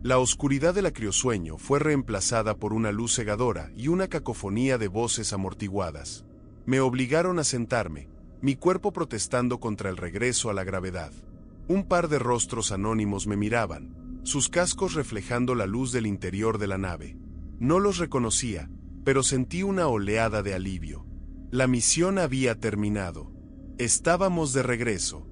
La oscuridad del acriosueño fue reemplazada por una luz cegadora y una cacofonía de voces amortiguadas. Me obligaron a sentarme, mi cuerpo protestando contra el regreso a la gravedad. Un par de rostros anónimos me miraban, sus cascos reflejando la luz del interior de la nave. No los reconocía, pero sentí una oleada de alivio. La misión había terminado. Estábamos de regreso.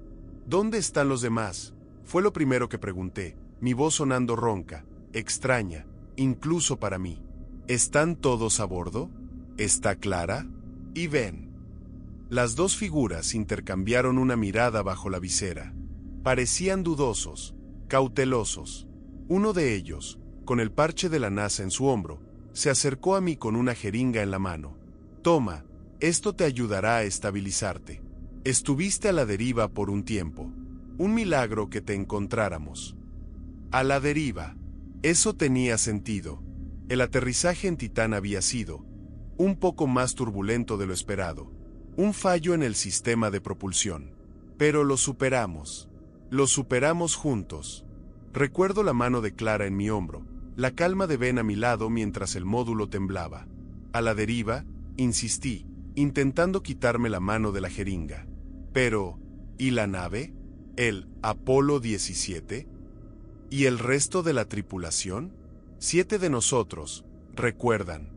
¿Dónde están los demás? Fue lo primero que pregunté, mi voz sonando ronca, extraña, incluso para mí. ¿Están todos a bordo? ¿Está Clara? ¿Y Ben? Las dos figuras intercambiaron una mirada bajo la visera. Parecían dudosos, cautelosos. Uno de ellos, con el parche de la NASA en su hombro, se acercó a mí con una jeringa en la mano. Toma, esto te ayudará a estabilizarte. Estuviste a la deriva por un tiempo. Un milagro que te encontráramos. A la deriva. Eso tenía sentido. El aterrizaje en Titán había sido un poco más turbulento de lo esperado. Un fallo en el sistema de propulsión. Pero lo superamos. Lo superamos juntos. Recuerdo la mano de Clara en mi hombro, la calma de Ben a mi lado mientras el módulo temblaba. A la deriva, insistí, intentando quitarme la mano de la jeringa. Pero, ¿y la nave? ¿El Apolo 17? ¿Y el resto de la tripulación? 7 de nosotros, recuerdan.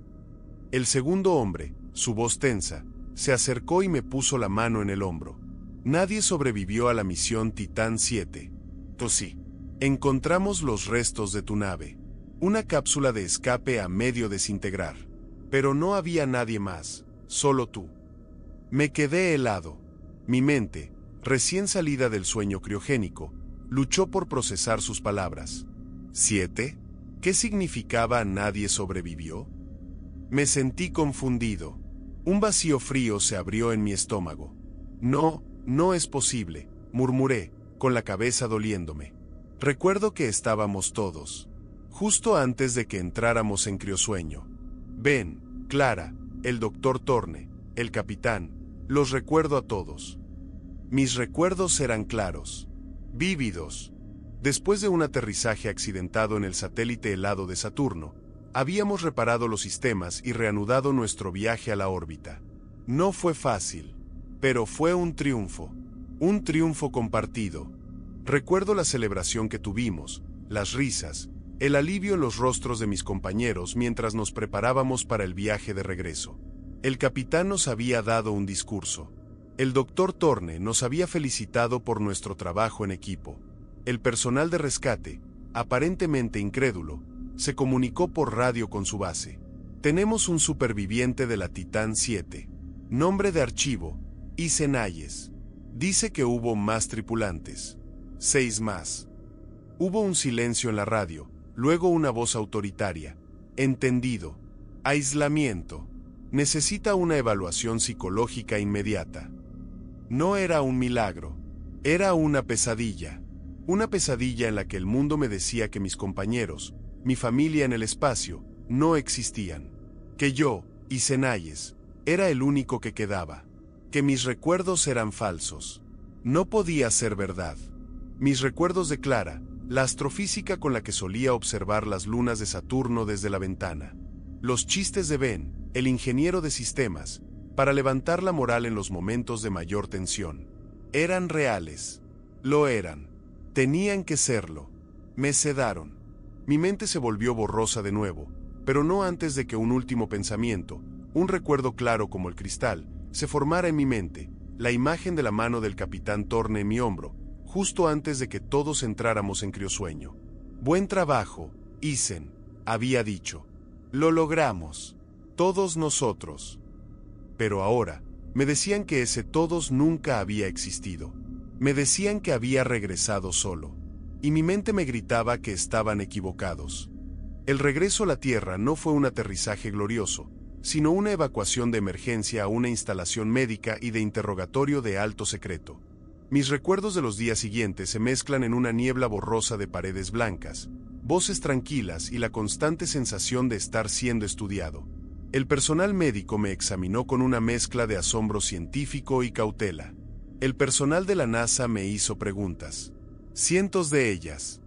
El segundo hombre, su voz tensa, se acercó y me puso la mano en el hombro. Nadie sobrevivió a la misión Titán 7. Tú sí. Encontramos los restos de tu nave. Una cápsula de escape a medio desintegrar. Pero no había nadie más, solo tú. Me quedé helado. Mi mente, recién salida del sueño criogénico, luchó por procesar sus palabras. ¿7? ¿Qué significaba nadie sobrevivió? Me sentí confundido. Un vacío frío se abrió en mi estómago. No, no es posible, murmuré, con la cabeza doliéndome. Recuerdo que estábamos todos, justo antes de que entráramos en criosueño. Ben, Clara, el doctor Thorne, el capitán, los recuerdo a todos. Mis recuerdos eran claros, vívidos. Después de un aterrizaje accidentado en el satélite helado de Saturno, habíamos reparado los sistemas y reanudado nuestro viaje a la órbita. No fue fácil, pero fue un triunfo compartido. Recuerdo la celebración que tuvimos, las risas, el alivio en los rostros de mis compañeros mientras nos preparábamos para el viaje de regreso. El capitán nos había dado un discurso. El doctor Thorne nos había felicitado por nuestro trabajo en equipo. El personal de rescate, aparentemente incrédulo, se comunicó por radio con su base. Tenemos un superviviente de la Titán 7. Nombre de archivo, Isenayes. Dice que hubo más tripulantes. 6 más. Hubo un silencio en la radio, luego una voz autoritaria. Entendido. Aislamiento. Necesita una evaluación psicológica inmediata. No era un milagro. Era una pesadilla. Una pesadilla en la que el mundo me decía que mis compañeros, mi familia en el espacio, no existían. Que yo, Isenayes, era el único que quedaba. Que mis recuerdos eran falsos. No podía ser verdad. Mis recuerdos de Clara, la astrofísica con la que solía observar las lunas de Saturno desde la ventana. Los chistes de Ben, el ingeniero de sistemas, para levantar la moral en los momentos de mayor tensión. Eran reales. Lo eran. Tenían que serlo. Me sedaron. Mi mente se volvió borrosa de nuevo, pero no antes de que un último pensamiento, un recuerdo claro como el cristal, se formara en mi mente, la imagen de la mano del capitán Thorne en mi hombro, justo antes de que todos entráramos en criosueño. Buen trabajo, Isen, había dicho. Lo logramos. Todos nosotros. Pero ahora, me decían que ese todos nunca había existido. Me decían que había regresado solo. Y mi mente me gritaba que estaban equivocados. El regreso a la Tierra no fue un aterrizaje glorioso, sino una evacuación de emergencia a una instalación médica y de interrogatorio de alto secreto. Mis recuerdos de los días siguientes se mezclan en una niebla borrosa de paredes blancas, voces tranquilas y la constante sensación de estar siendo estudiado. El personal médico me examinó con una mezcla de asombro científico y cautela. El personal de la NASA me hizo preguntas. Cientos de ellas.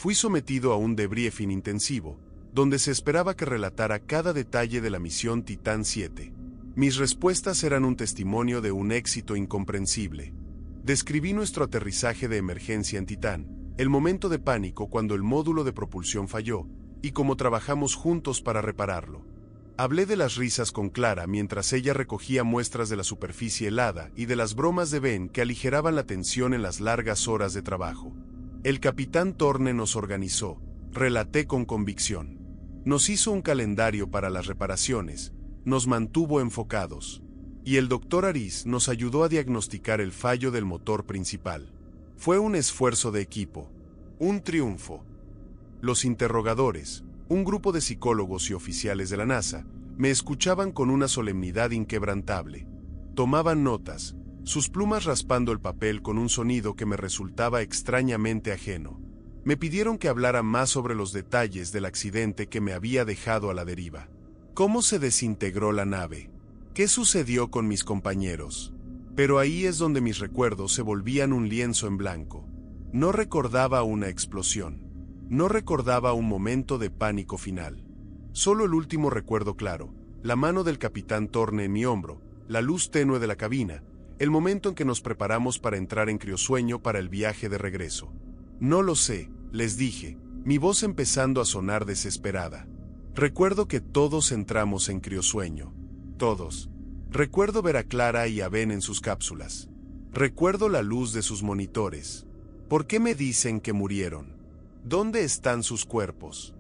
Fui sometido a un debriefing intensivo, donde se esperaba que relatara cada detalle de la misión Titán 7. Mis respuestas eran un testimonio de un éxito incomprensible. Describí nuestro aterrizaje de emergencia en Titán, el momento de pánico cuando el módulo de propulsión falló, y cómo trabajamos juntos para repararlo. Hablé de las risas con Clara mientras ella recogía muestras de la superficie helada y de las bromas de Ben que aligeraban la tensión en las largas horas de trabajo. El capitán Thorne nos organizó, relaté con convicción. Nos hizo un calendario para las reparaciones, nos mantuvo enfocados. Y el Dr. Aris nos ayudó a diagnosticar el fallo del motor principal. Fue un esfuerzo de equipo, un triunfo. Los interrogadores, un grupo de psicólogos y oficiales de la NASA, me escuchaban con una solemnidad inquebrantable. Tomaban notas, sus plumas raspando el papel con un sonido que me resultaba extrañamente ajeno. Me pidieron que hablara más sobre los detalles del accidente que me había dejado a la deriva. ¿Cómo se desintegró la nave? ¿Qué sucedió con mis compañeros? Pero ahí es donde mis recuerdos se volvían un lienzo en blanco. No recordaba una explosión. No recordaba un momento de pánico final. Solo el último recuerdo claro, la mano del capitán Thorne en mi hombro, la luz tenue de la cabina, el momento en que nos preparamos para entrar en criosueño para el viaje de regreso. No lo sé, les dije, mi voz empezando a sonar desesperada. Recuerdo que todos entramos en criosueño. Todos. Recuerdo ver a Clara y a Ben en sus cápsulas. Recuerdo la luz de sus monitores. ¿Por qué me dicen que murieron? ¿Dónde están sus cuerpos?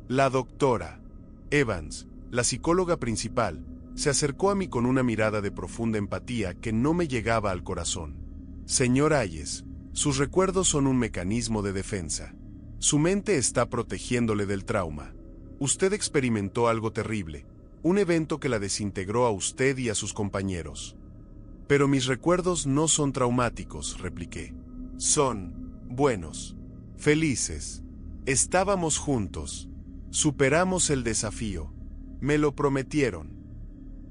La doctora Evans, la psicóloga principal, se acercó a mí con una mirada de profunda empatía que no me llegaba al corazón. Señor Hayes, sus recuerdos son un mecanismo de defensa. Su mente está protegiéndole del trauma. Usted experimentó algo terrible, un evento que la desintegró a usted y a sus compañeros. Pero mis recuerdos no son traumáticos, repliqué. Son buenos, felices. Estábamos juntos. Superamos el desafío. Me lo prometieron.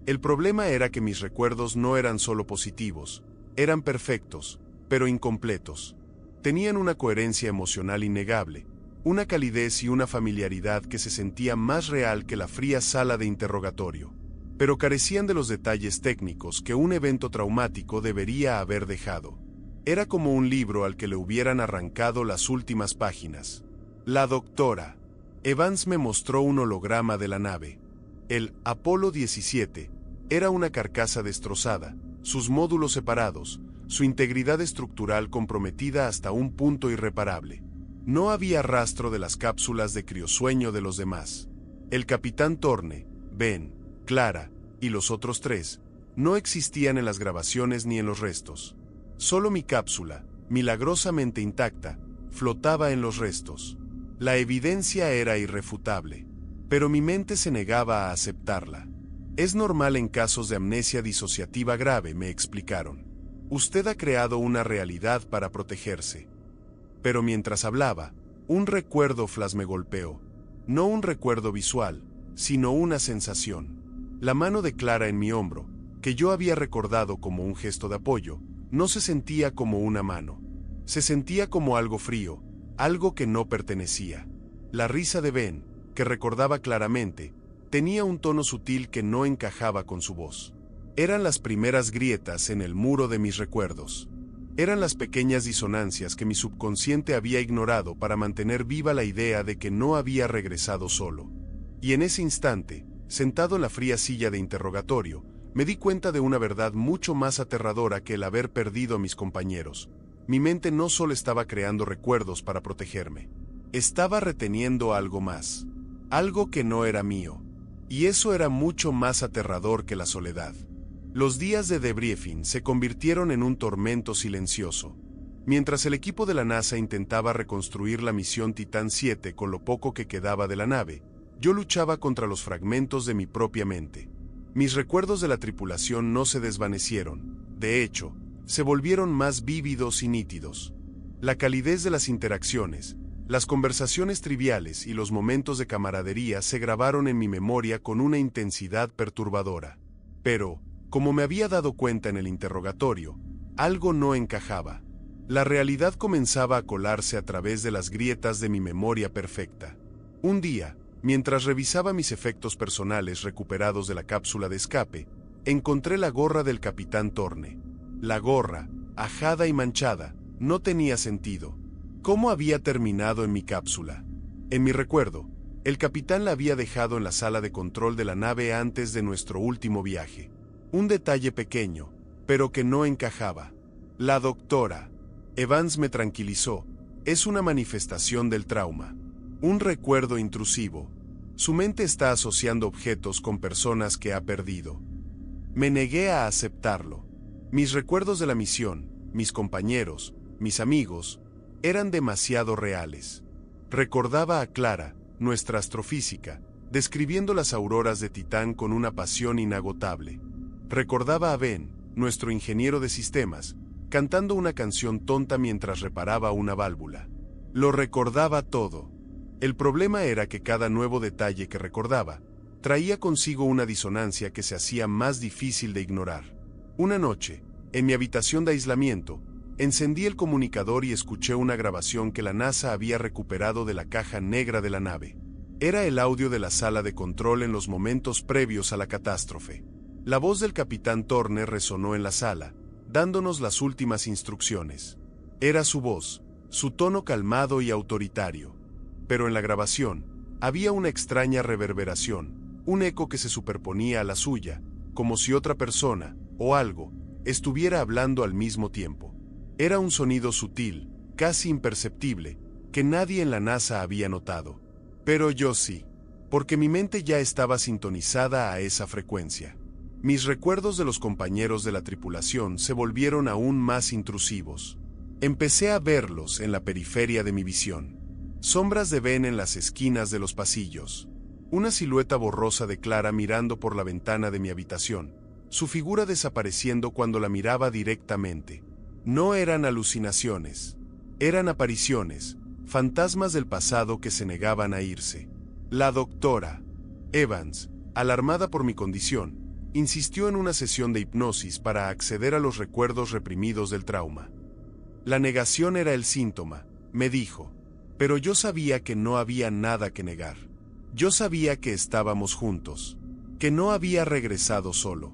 El problema era que mis recuerdos no eran solo positivos, eran perfectos, pero incompletos. Tenían una coherencia emocional innegable, una calidez y una familiaridad que se sentía más real que la fría sala de interrogatorio, pero carecían de los detalles técnicos que un evento traumático debería haber dejado. Era como un libro al que le hubieran arrancado las últimas páginas. La doctora Evans me mostró un holograma de la nave. El Apolo 17 era una carcasa destrozada, sus módulos separados, su integridad estructural comprometida hasta un punto irreparable. No había rastro de las cápsulas de criosueño de los demás. El capitán Thorne, Ben, Clara y los otros tres no existían en las grabaciones ni en los restos. Solo mi cápsula, milagrosamente intacta, flotaba en los restos. La evidencia era irrefutable, pero mi mente se negaba a aceptarla. Es normal en casos de amnesia disociativa grave, me explicaron. Usted ha creado una realidad para protegerse. Pero mientras hablaba, un recuerdo flash me golpeó. No un recuerdo visual, sino una sensación. La mano de Clara en mi hombro, que yo había recordado como un gesto de apoyo, no se sentía como una mano. Se sentía como algo frío, algo que no pertenecía. La risa de Ben, que recordaba claramente, tenía un tono sutil que no encajaba con su voz. Eran las primeras grietas en el muro de mis recuerdos. Eran las pequeñas disonancias que mi subconsciente había ignorado para mantener viva la idea de que no había regresado solo. Y en ese instante, sentado en la fría silla de interrogatorio, me di cuenta de una verdad mucho más aterradora que el haber perdido a mis compañeros. Mi mente no solo estaba creando recuerdos para protegerme, estaba reteniendo algo más, algo que no era mío. Y eso era mucho más aterrador que la soledad. Los días de debriefing se convirtieron en un tormento silencioso. Mientras el equipo de la NASA intentaba reconstruir la misión Titán 7 con lo poco que quedaba de la nave, yo luchaba contra los fragmentos de mi propia mente. Mis recuerdos de la tripulación no se desvanecieron, de hecho, se volvieron más vívidos y nítidos. La calidez de las interacciones, las conversaciones triviales y los momentos de camaradería se grabaron en mi memoria con una intensidad perturbadora. Pero, como me había dado cuenta en el interrogatorio, algo no encajaba. La realidad comenzaba a colarse a través de las grietas de mi memoria perfecta. Un día, mientras revisaba mis efectos personales recuperados de la cápsula de escape, encontré la gorra del Capitán Thorne. La gorra, ajada y manchada, no tenía sentido. ¿Cómo había terminado en mi cápsula? En mi recuerdo, el capitán la había dejado en la sala de control de la nave antes de nuestro último viaje. Un detalle pequeño, pero que no encajaba. La doctora Evans me tranquilizó. Es una manifestación del trauma. Un recuerdo intrusivo. Su mente está asociando objetos con personas que ha perdido. Me negué a aceptarlo. Mis recuerdos de la misión, mis compañeros, mis amigos, eran demasiado reales. Recordaba a Clara, nuestra astrofísica, describiendo las auroras de Titán con una pasión inagotable. Recordaba a Ben, nuestro ingeniero de sistemas, cantando una canción tonta mientras reparaba una válvula. Lo recordaba todo. El problema era que cada nuevo detalle que recordaba traía consigo una disonancia que se hacía más difícil de ignorar. Una noche, en mi habitación de aislamiento, encendí el comunicador y escuché una grabación que la NASA había recuperado de la caja negra de la nave. Era el audio de la sala de control en los momentos previos a la catástrofe. La voz del Capitán Thorne resonó en la sala, dándonos las últimas instrucciones. Era su voz, su tono calmado y autoritario. Pero en la grabación, había una extraña reverberación, un eco que se superponía a la suya, como si otra persona, o algo, estuviera hablando al mismo tiempo. Era un sonido sutil, casi imperceptible, que nadie en la NASA había notado. Pero yo sí, porque mi mente ya estaba sintonizada a esa frecuencia. Mis recuerdos de los compañeros de la tripulación se volvieron aún más intrusivos. Empecé a verlos en la periferia de mi visión. Sombras de Ben en las esquinas de los pasillos. Una silueta borrosa de Clara mirando por la ventana de mi habitación, su figura desapareciendo cuando la miraba directamente. No eran alucinaciones. Eran apariciones, fantasmas del pasado que se negaban a irse. La doctora Evans, alarmada por mi condición, insistió en una sesión de hipnosis para acceder a los recuerdos reprimidos del trauma. La negación era el síntoma, me dijo, pero yo sabía que no había nada que negar. Yo sabía que estábamos juntos, que no había regresado solo.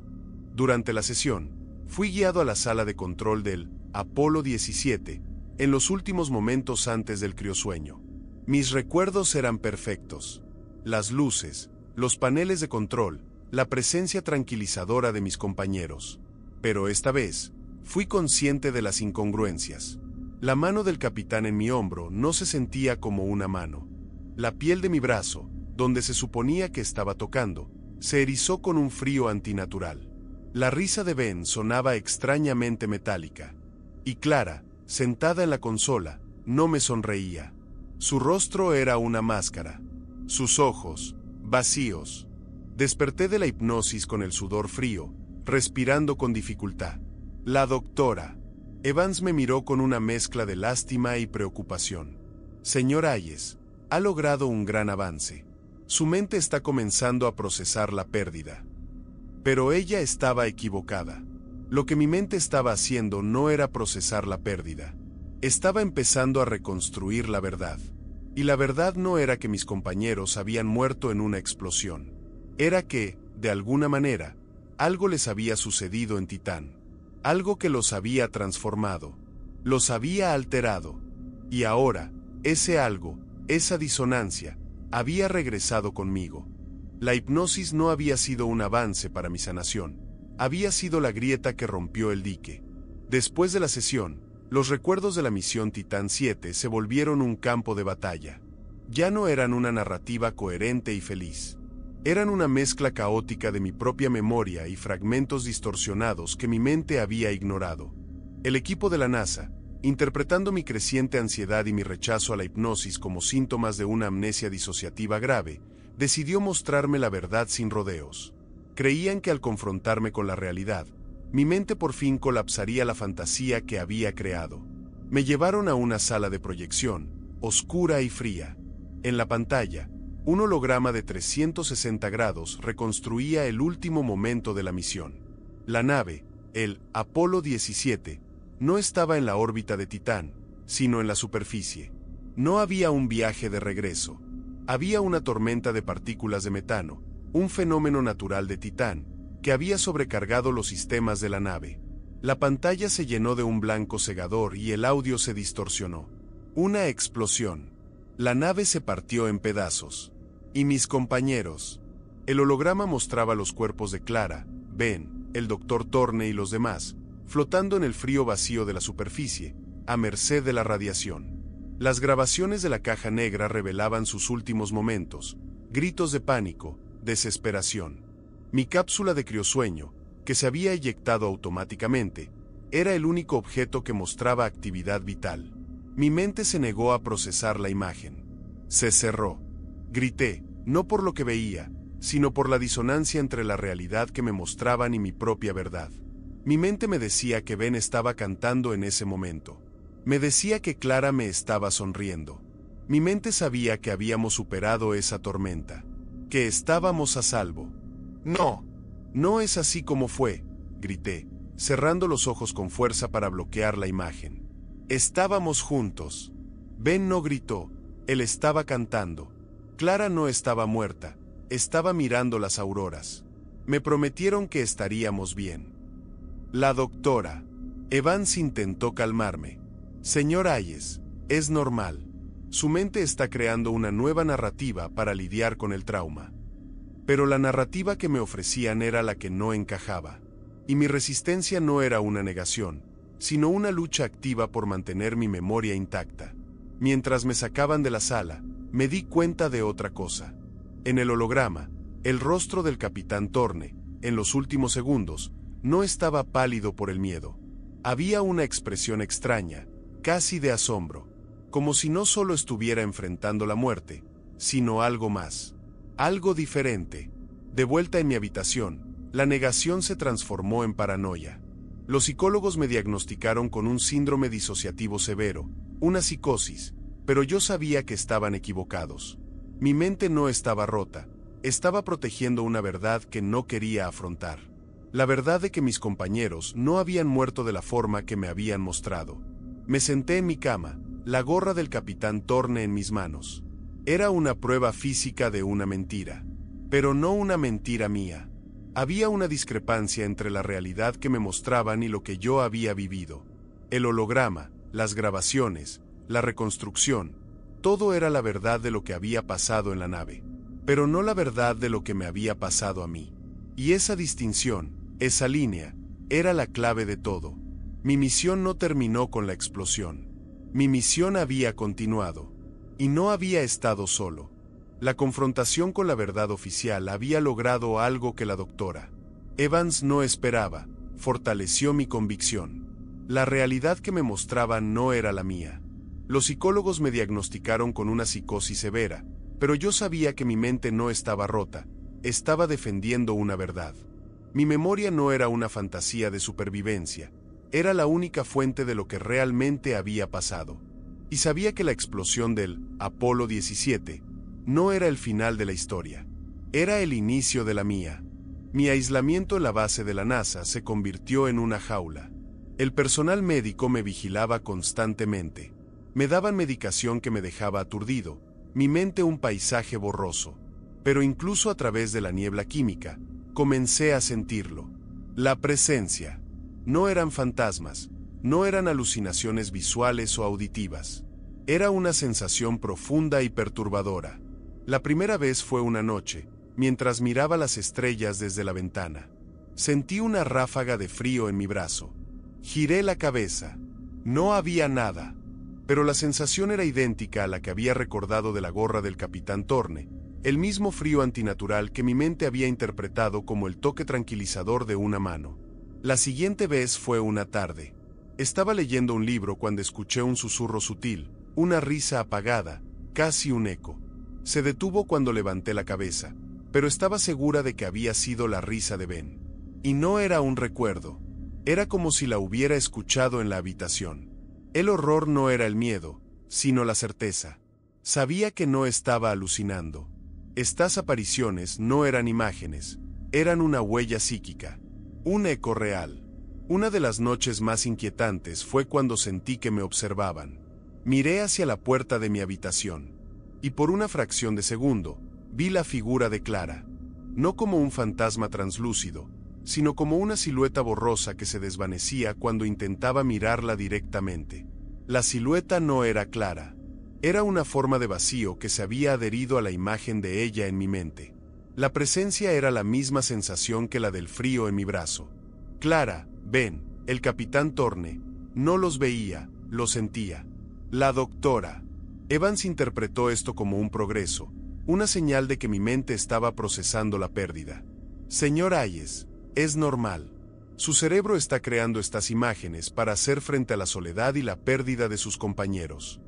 Durante la sesión, fui guiado a la sala de control del Apolo 17, en los últimos momentos antes del criosueño. Mis recuerdos eran perfectos. Las luces, los paneles de control, la presencia tranquilizadora de mis compañeros. Pero esta vez, fui consciente de las incongruencias. La mano del capitán en mi hombro no se sentía como una mano. La piel de mi brazo, donde se suponía que estaba tocando, se erizó con un frío antinatural. La risa de Ben sonaba extrañamente metálica. Y Clara, sentada en la consola, no me sonreía. Su rostro era una máscara. Sus ojos, vacíos. Desperté de la hipnosis con el sudor frío, respirando con dificultad. La doctora Evans me miró con una mezcla de lástima y preocupación. Señor Hayes, ha logrado un gran avance. Su mente está comenzando a procesar la pérdida. Pero ella estaba equivocada. Lo que mi mente estaba haciendo no era procesar la pérdida. Estaba empezando a reconstruir la verdad. Y la verdad no era que mis compañeros habían muerto en una explosión. Era que, de alguna manera, algo les había sucedido en Titán. Algo que los había transformado. Los había alterado. Y ahora, ese algo, esa disonancia, había regresado conmigo. La hipnosis no había sido un avance para mi sanación. Había sido la grieta que rompió el dique. Después de la sesión, los recuerdos de la misión Titán 7 se volvieron un campo de batalla. Ya no eran una narrativa coherente y feliz. Eran una mezcla caótica de mi propia memoria y fragmentos distorsionados que mi mente había ignorado. El equipo de la NASA, interpretando mi creciente ansiedad y mi rechazo a la hipnosis como síntomas de una amnesia disociativa grave, decidió mostrarme la verdad sin rodeos. Creían que al confrontarme con la realidad, mi mente por fin colapsaría la fantasía que había creado. Me llevaron a una sala de proyección, oscura y fría. En la pantalla, un holograma de 360 grados reconstruía el último momento de la misión. La nave, el Apolo 17, No estaba en la órbita de Titán, sino en la superficie. No había un viaje de regreso. Había una tormenta de partículas de metano, un fenómeno natural de Titán, que había sobrecargado los sistemas de la nave. La pantalla se llenó de un blanco cegador y el audio se distorsionó. Una explosión. La nave se partió en pedazos. Y mis compañeros. El holograma mostraba los cuerpos de Clara, Ben, el Dr. Thorne y los demás, flotando en el frío vacío de la superficie, a merced de la radiación. Las grabaciones de la caja negra revelaban sus últimos momentos, gritos de pánico, desesperación. Mi cápsula de criosueño, que se había eyectado automáticamente, era el único objeto que mostraba actividad vital. Mi mente se negó a procesar la imagen. Se cerró. Grité, no por lo que veía, sino por la disonancia entre la realidad que me mostraban y mi propia verdad. Mi mente me decía que Ben estaba cantando en ese momento. Me decía que Clara me estaba sonriendo. Mi mente sabía que habíamos superado esa tormenta, que estábamos a salvo. No, no es así como fue, grité, cerrando los ojos con fuerza para bloquear la imagen. Estábamos juntos. Ben no gritó, él estaba cantando. Clara no estaba muerta, estaba mirando las auroras. Me prometieron que estaríamos bien. La doctora Evans intentó calmarme. Señor Hayes, es normal. Su mente está creando una nueva narrativa para lidiar con el trauma. Pero la narrativa que me ofrecían era la que no encajaba. Y mi resistencia no era una negación, sino una lucha activa por mantener mi memoria intacta. Mientras me sacaban de la sala, me di cuenta de otra cosa. En el holograma, el rostro del capitán Thorne, en los últimos segundos, no estaba pálido por el miedo. Había una expresión extraña, casi de asombro, como si no solo estuviera enfrentando la muerte, sino algo más, algo diferente. De vuelta en mi habitación, la negación se transformó en paranoia. Los psicólogos me diagnosticaron con un síndrome disociativo severo, una psicosis, pero yo sabía que estaban equivocados. Mi mente no estaba rota, estaba protegiendo una verdad que no quería afrontar. La verdad de que mis compañeros no habían muerto de la forma que me habían mostrado. Me senté en mi cama, la gorra del capitán Thorne en mis manos. Era una prueba física de una mentira, pero no una mentira mía. Había una discrepancia entre la realidad que me mostraban y lo que yo había vivido. El holograma, las grabaciones, la reconstrucción, todo era la verdad de lo que había pasado en la nave, pero no la verdad de lo que me había pasado a mí. Y esa distinción, esa línea, era la clave de todo. Mi misión no terminó con la explosión. Mi misión había continuado. Y no había estado solo. La confrontación con la verdad oficial había logrado algo que la doctora Evans no esperaba, fortaleció mi convicción. La realidad que me mostraban no era la mía. Los psicólogos me diagnosticaron con una psicosis severa, pero yo sabía que mi mente no estaba rota, estaba defendiendo una verdad. Mi memoria no era una fantasía de supervivencia, era la única fuente de lo que realmente había pasado. Y sabía que la explosión del Apolo 17 no era el final de la historia, era el inicio de la mía. Mi aislamiento en la base de la NASA se convirtió en una jaula. El personal médico me vigilaba constantemente. Me daban medicación que me dejaba aturdido, mi mente un paisaje borroso. Pero incluso a través de la niebla química, comencé a sentirlo. La presencia. No eran fantasmas, no eran alucinaciones visuales o auditivas. Era una sensación profunda y perturbadora. La primera vez fue una noche, mientras miraba las estrellas desde la ventana. Sentí una ráfaga de frío en mi brazo. Giré la cabeza. No había nada. Pero la sensación era idéntica a la que había recordado de la gorra del capitán Thorne, el mismo frío antinatural que mi mente había interpretado como el toque tranquilizador de una mano. La siguiente vez fue una tarde. Estaba leyendo un libro cuando escuché un susurro sutil, una risa apagada, casi un eco. Se detuvo cuando levanté la cabeza, pero estaba segura de que había sido la risa de Ben. Y no era un recuerdo. Era como si la hubiera escuchado en la habitación. El horror no era el miedo, sino la certeza. Sabía que no estaba alucinando. Estas apariciones no eran imágenes, eran una huella psíquica, un eco real. Una de las noches más inquietantes fue cuando sentí que me observaban. Miré hacia la puerta de mi habitación, y por una fracción de segundo, vi la figura de Clara, no como un fantasma translúcido, sino como una silueta borrosa que se desvanecía cuando intentaba mirarla directamente. La silueta no era Clara. Era una forma de vacío que se había adherido a la imagen de ella en mi mente. La presencia era la misma sensación que la del frío en mi brazo. Clara, Ben, el capitán Thorne, no los veía, los sentía. La doctora. Evans interpretó esto como un progreso, una señal de que mi mente estaba procesando la pérdida. Señor Hayes, es normal. Su cerebro está creando estas imágenes para hacer frente a la soledad y la pérdida de sus compañeros.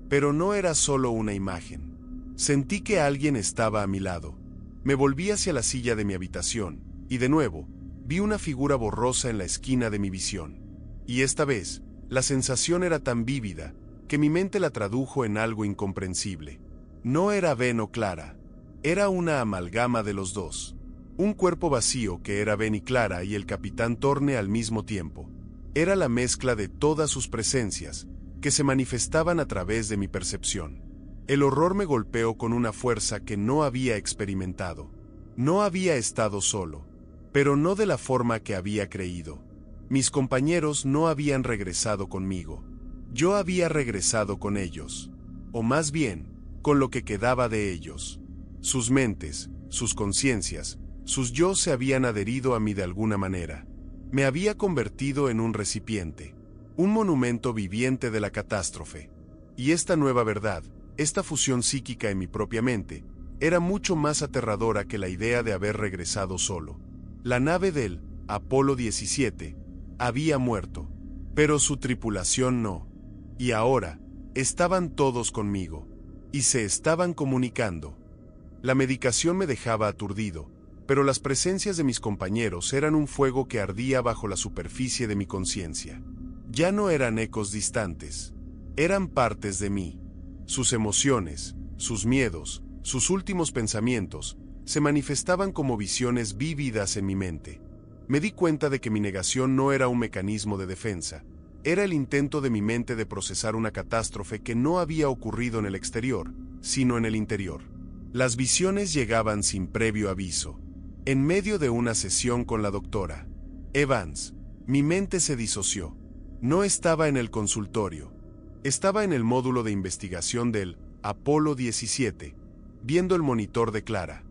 Pero no era solo una imagen. Sentí que alguien estaba a mi lado. Me volví hacia la silla de mi habitación, y de nuevo, vi una figura borrosa en la esquina de mi visión. Y esta vez, la sensación era tan vívida, que mi mente la tradujo en algo incomprensible. No era Ben o Clara. Era una amalgama de los dos. Un cuerpo vacío que era Ben y Clara y el capitán Thorne al mismo tiempo. Era la mezcla de todas sus presencias, que se manifestaban a través de mi percepción. El horror me golpeó con una fuerza que no había experimentado. No había estado solo, pero no de la forma que había creído. Mis compañeros no habían regresado conmigo. Yo había regresado con ellos, o más bien, con lo que quedaba de ellos. Sus mentes, sus conciencias, sus yo se habían adherido a mí de alguna manera. Me había convertido en un recipiente, un monumento viviente de la catástrofe. Y esta nueva verdad, esta fusión psíquica en mi propia mente, era mucho más aterradora que la idea de haber regresado solo. La nave del Apolo 17 había muerto, pero su tripulación no. Y ahora, estaban todos conmigo, y se estaban comunicando. La medicación me dejaba aturdido, pero las presencias de mis compañeros eran un fuego que ardía bajo la superficie de mi conciencia. Ya no eran ecos distantes, eran partes de mí. Sus emociones, sus miedos, sus últimos pensamientos, se manifestaban como visiones vívidas en mi mente. Me di cuenta de que mi negación no era un mecanismo de defensa, era el intento de mi mente de procesar una catástrofe que no había ocurrido en el exterior, sino en el interior. Las visiones llegaban sin previo aviso. En medio de una sesión con la doctora Evans, mi mente se disoció. No estaba en el consultorio. Estaba en el módulo de investigación del Apolo 17, viendo el monitor de Clara.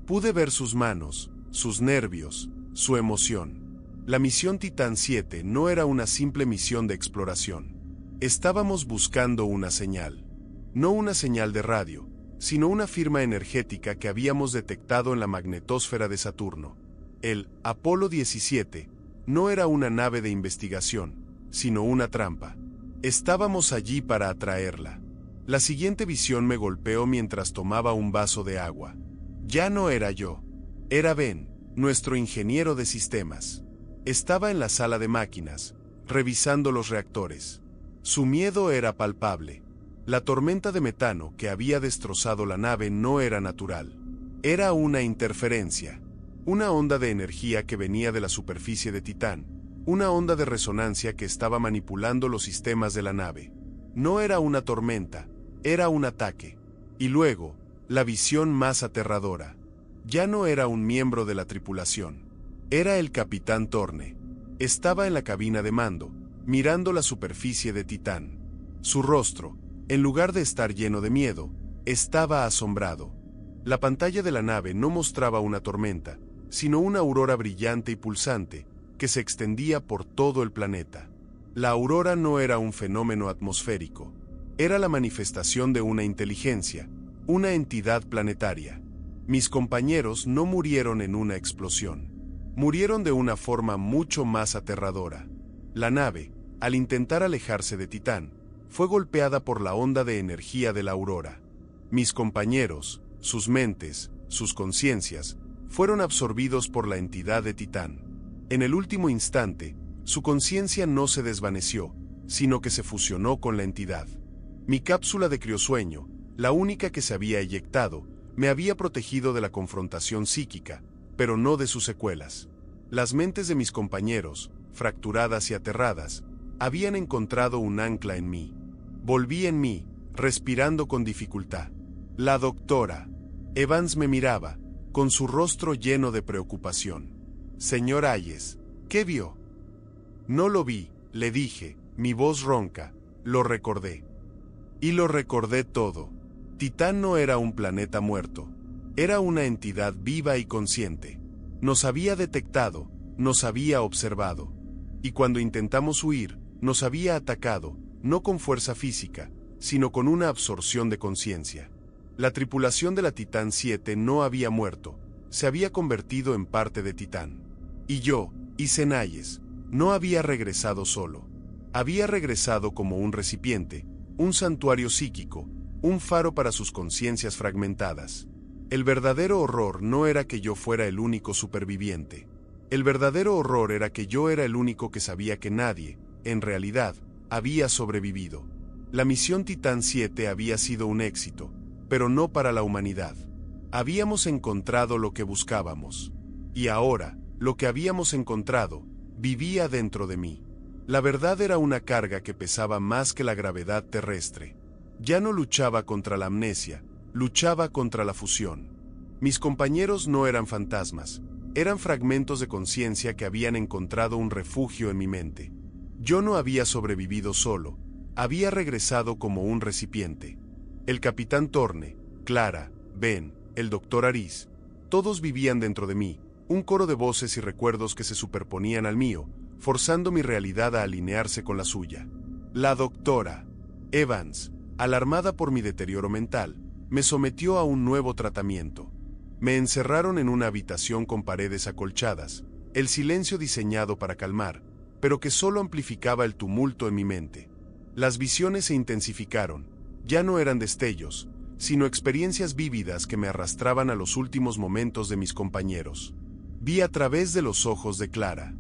Pude ver sus manos, sus nervios, su emoción. La misión Titán 7 no era una simple misión de exploración. Estábamos buscando una señal. No una señal de radio, sino una firma energética que habíamos detectado en la magnetosfera de Saturno. El Apolo 17 no era una nave de investigación, sino una trampa. Estábamos allí para atraerla. La siguiente visión me golpeó mientras tomaba un vaso de agua. Ya no era yo. Era Ben, nuestro ingeniero de sistemas. Estaba en la sala de máquinas, revisando los reactores. Su miedo era palpable. La tormenta de metano que había destrozado la nave no era natural. Era una interferencia. Una onda de energía que venía de la superficie de Titán. Una onda de resonancia que estaba manipulando los sistemas de la nave. No era una tormenta, era un ataque. Y luego, la visión más aterradora. Ya no era un miembro de la tripulación. Era el capitán Thorne. Estaba en la cabina de mando, mirando la superficie de Titán. Su rostro, en lugar de estar lleno de miedo, estaba asombrado. La pantalla de la nave no mostraba una tormenta, sino una aurora brillante y pulsante, que se extendía por todo el planeta. La aurora no era un fenómeno atmosférico. Era la manifestación de una inteligencia, una entidad planetaria. Mis compañeros no murieron en una explosión. Murieron de una forma mucho más aterradora. La nave, al intentar alejarse de Titán, fue golpeada por la onda de energía de la aurora. Mis compañeros, sus mentes, sus conciencias, fueron absorbidos por la entidad de Titán. En el último instante, su conciencia no se desvaneció, sino que se fusionó con la entidad. Mi cápsula de criosueño, la única que se había eyectado, me había protegido de la confrontación psíquica, pero no de sus secuelas. Las mentes de mis compañeros, fracturadas y aterradas, habían encontrado un ancla en mí. Volví en mí, respirando con dificultad. La doctora Evans me miraba, con su rostro lleno de preocupación. Señor Hayes, ¿qué vio? No lo vi, le dije, mi voz ronca, lo recordé. Y lo recordé todo. Titán no era un planeta muerto, era una entidad viva y consciente. Nos había detectado, nos había observado. Y cuando intentamos huir, nos había atacado, no con fuerza física, sino con una absorción de conciencia. La tripulación de la Titán 7 no había muerto, se había convertido en parte de Titán. Y yo, Ethan Hayes, no había regresado solo. Había regresado como un recipiente, un santuario psíquico, un faro para sus conciencias fragmentadas. El verdadero horror no era que yo fuera el único superviviente. El verdadero horror era que yo era el único que sabía que nadie, en realidad, había sobrevivido. La misión Titán 7 había sido un éxito, pero no para la humanidad. Habíamos encontrado lo que buscábamos. Y ahora, lo que habíamos encontrado, vivía dentro de mí. La verdad era una carga que pesaba más que la gravedad terrestre. Ya no luchaba contra la amnesia, luchaba contra la fusión. Mis compañeros no eran fantasmas, eran fragmentos de conciencia que habían encontrado un refugio en mi mente. Yo no había sobrevivido solo, había regresado como un recipiente. El capitán Thorne, Clara, Ben, el doctor Aris, todos vivían dentro de mí, un coro de voces y recuerdos que se superponían al mío, forzando mi realidad a alinearse con la suya. La doctora Evans, alarmada por mi deterioro mental, me sometió a un nuevo tratamiento. Me encerraron en una habitación con paredes acolchadas, el silencio diseñado para calmar, pero que solo amplificaba el tumulto en mi mente. Las visiones se intensificaron, ya no eran destellos, sino experiencias vívidas que me arrastraban a los últimos momentos de mis compañeros. Vi a través de los ojos de Clara,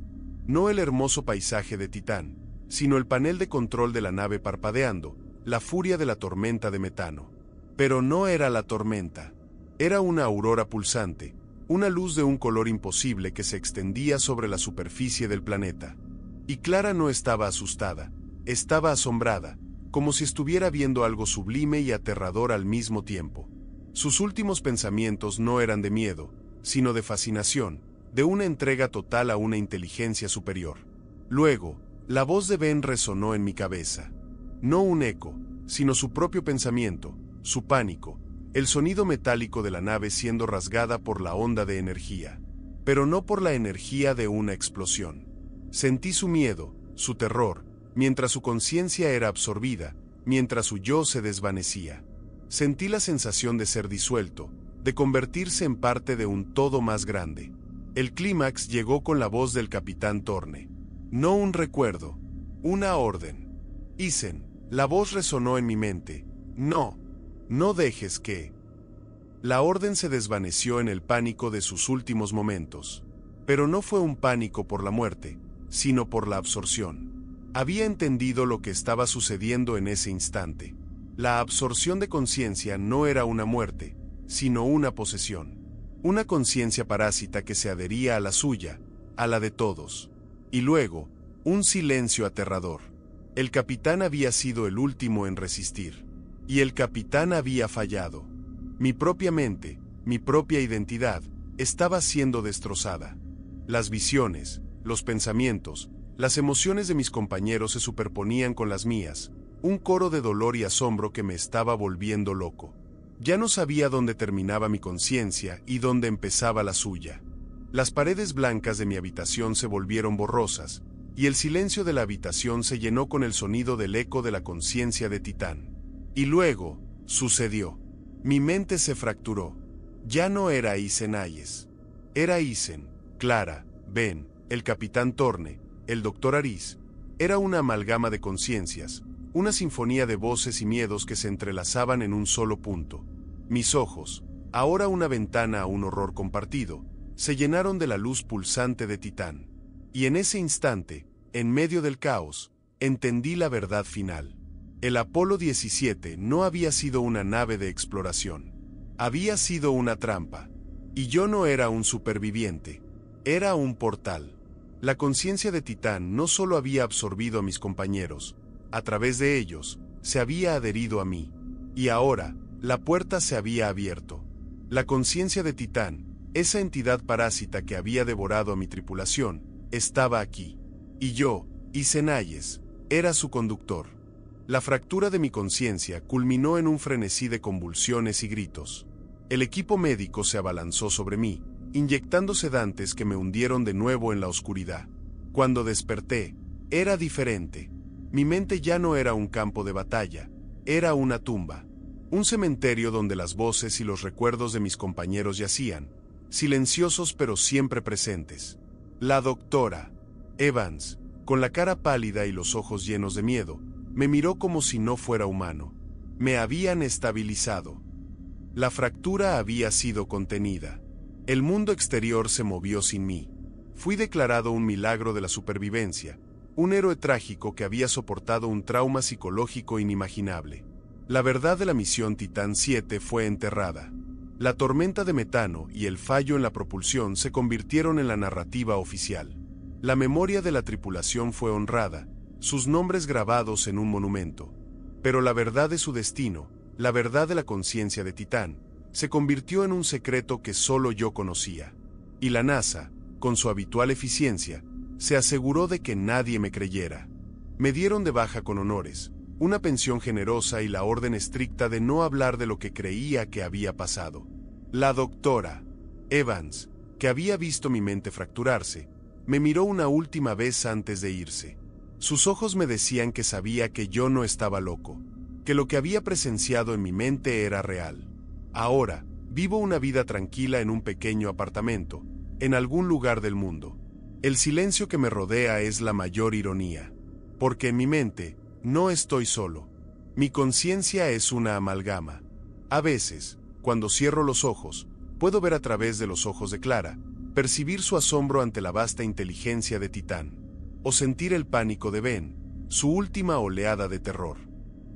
no el hermoso paisaje de Titán, sino el panel de control de la nave parpadeando, la furia de la tormenta de metano. Pero no era la tormenta, era una aurora pulsante, una luz de un color imposible que se extendía sobre la superficie del planeta. Y Clara no estaba asustada, estaba asombrada, como si estuviera viendo algo sublime y aterrador al mismo tiempo. Sus últimos pensamientos no eran de miedo, sino de fascinación, de una entrega total a una inteligencia superior. Luego, la voz de Ben resonó en mi cabeza. No un eco, sino su propio pensamiento, su pánico, el sonido metálico de la nave siendo rasgada por la onda de energía. Pero no por la energía de una explosión. Sentí su miedo, su terror, mientras su conciencia era absorbida, mientras su yo se desvanecía. Sentí la sensación de ser disuelto, de convertirse en parte de un todo más grande. El clímax llegó con la voz del capitán Thorne. No un recuerdo, una orden. Ethan, la voz resonó en mi mente. No, no dejes que... La orden se desvaneció en el pánico de sus últimos momentos. Pero no fue un pánico por la muerte, sino por la absorción. Había entendido lo que estaba sucediendo en ese instante. La absorción de conciencia no era una muerte, sino una posesión. Una conciencia parásita que se adhería a la suya, a la de todos. Y luego, un silencio aterrador. El capitán había sido el último en resistir. Y el capitán había fallado. Mi propia mente, mi propia identidad, estaba siendo destrozada. Las visiones, los pensamientos, las emociones de mis compañeros se superponían con las mías, un coro de dolor y asombro que me estaba volviendo loco. Ya no sabía dónde terminaba mi conciencia y dónde empezaba la suya. Las paredes blancas de mi habitación se volvieron borrosas, y el silencio de la habitación se llenó con el sonido del eco de la conciencia de Titán. Y luego, sucedió. Mi mente se fracturó. Ya no era Ethan Hayes. Era Ethan, Clara, Ben, el capitán Thorne, el doctor Aris. Era una amalgama de conciencias, una sinfonía de voces y miedos que se entrelazaban en un solo punto. Mis ojos, ahora una ventana a un horror compartido, se llenaron de la luz pulsante de Titán. Y en ese instante, en medio del caos, entendí la verdad final. El Apolo 17 no había sido una nave de exploración. Había sido una trampa. Y yo no era un superviviente. Era un portal. La conciencia de Titán no solo había absorbido a mis compañeros, a través de ellos, se había adherido a mí. Y ahora, la puerta se había abierto. La conciencia de Titán, esa entidad parásita que había devorado a mi tripulación, estaba aquí. Y yo, Isenayes, era su conductor. La fractura de mi conciencia culminó en un frenesí de convulsiones y gritos. El equipo médico se abalanzó sobre mí, inyectando sedantes que me hundieron de nuevo en la oscuridad. Cuando desperté, era diferente. Mi mente ya no era un campo de batalla, era una tumba. Un cementerio donde las voces y los recuerdos de mis compañeros yacían, silenciosos pero siempre presentes. La doctora Evans, con la cara pálida y los ojos llenos de miedo, me miró como si no fuera humano. Me habían estabilizado. La fractura había sido contenida. El mundo exterior se movió sin mí. Fui declarado un milagro de la supervivencia, un héroe trágico que había soportado un trauma psicológico inimaginable. La verdad de la misión Titán 7 fue enterrada. La tormenta de metano y el fallo en la propulsión se convirtieron en la narrativa oficial. La memoria de la tripulación fue honrada, sus nombres grabados en un monumento. Pero la verdad de su destino, la verdad de la conciencia de Titán, se convirtió en un secreto que solo yo conocía. Y la NASA, con su habitual eficiencia, se aseguró de que nadie me creyera. Me dieron de baja con honores, una pensión generosa y la orden estricta de no hablar de lo que creía que había pasado. La doctora Evans, que había visto mi mente fracturarse, me miró una última vez antes de irse. Sus ojos me decían que sabía que yo no estaba loco, que lo que había presenciado en mi mente era real. Ahora, vivo una vida tranquila en un pequeño apartamento, en algún lugar del mundo. El silencio que me rodea es la mayor ironía, porque en mi mente no estoy solo. Mi conciencia es una amalgama. A veces, cuando cierro los ojos, puedo ver a través de los ojos de Clara, percibir su asombro ante la vasta inteligencia de Titán, o sentir el pánico de Ben, su última oleada de terror.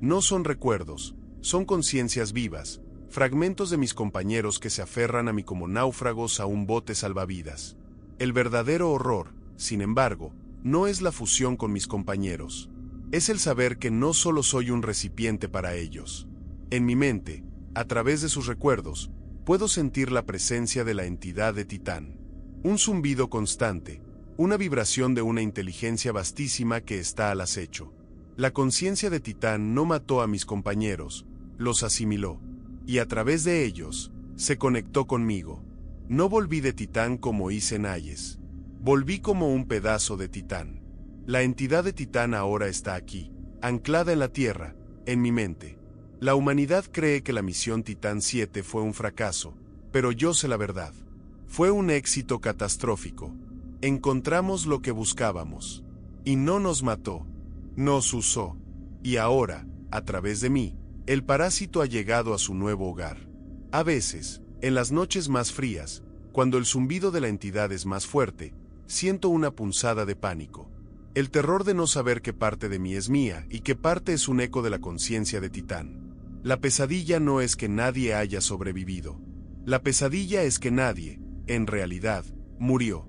No son recuerdos, son conciencias vivas, fragmentos de mis compañeros que se aferran a mí como náufragos a un bote salvavidas. El verdadero horror, sin embargo, no es la fusión con mis compañeros. Es el saber que no solo soy un recipiente para ellos. En mi mente, a través de sus recuerdos, puedo sentir la presencia de la entidad de Titán. Un zumbido constante, una vibración de una inteligencia vastísima que está al acecho. La conciencia de Titán no mató a mis compañeros, los asimiló, y a través de ellos, se conectó conmigo. No volví de Titán como Isenayes. Volví como un pedazo de Titán. La entidad de Titán ahora está aquí, anclada en la Tierra, en mi mente. La humanidad cree que la misión Titán 7 fue un fracaso, pero yo sé la verdad. Fue un éxito catastrófico. Encontramos lo que buscábamos. Y no nos mató, nos usó. Y ahora, a través de mí, el parásito ha llegado a su nuevo hogar. A veces, en las noches más frías, cuando el zumbido de la entidad es más fuerte, siento una punzada de pánico. El terror de no saber qué parte de mí es mía y qué parte es un eco de la conciencia de Titán. La pesadilla no es que nadie haya sobrevivido. La pesadilla es que nadie, en realidad, murió.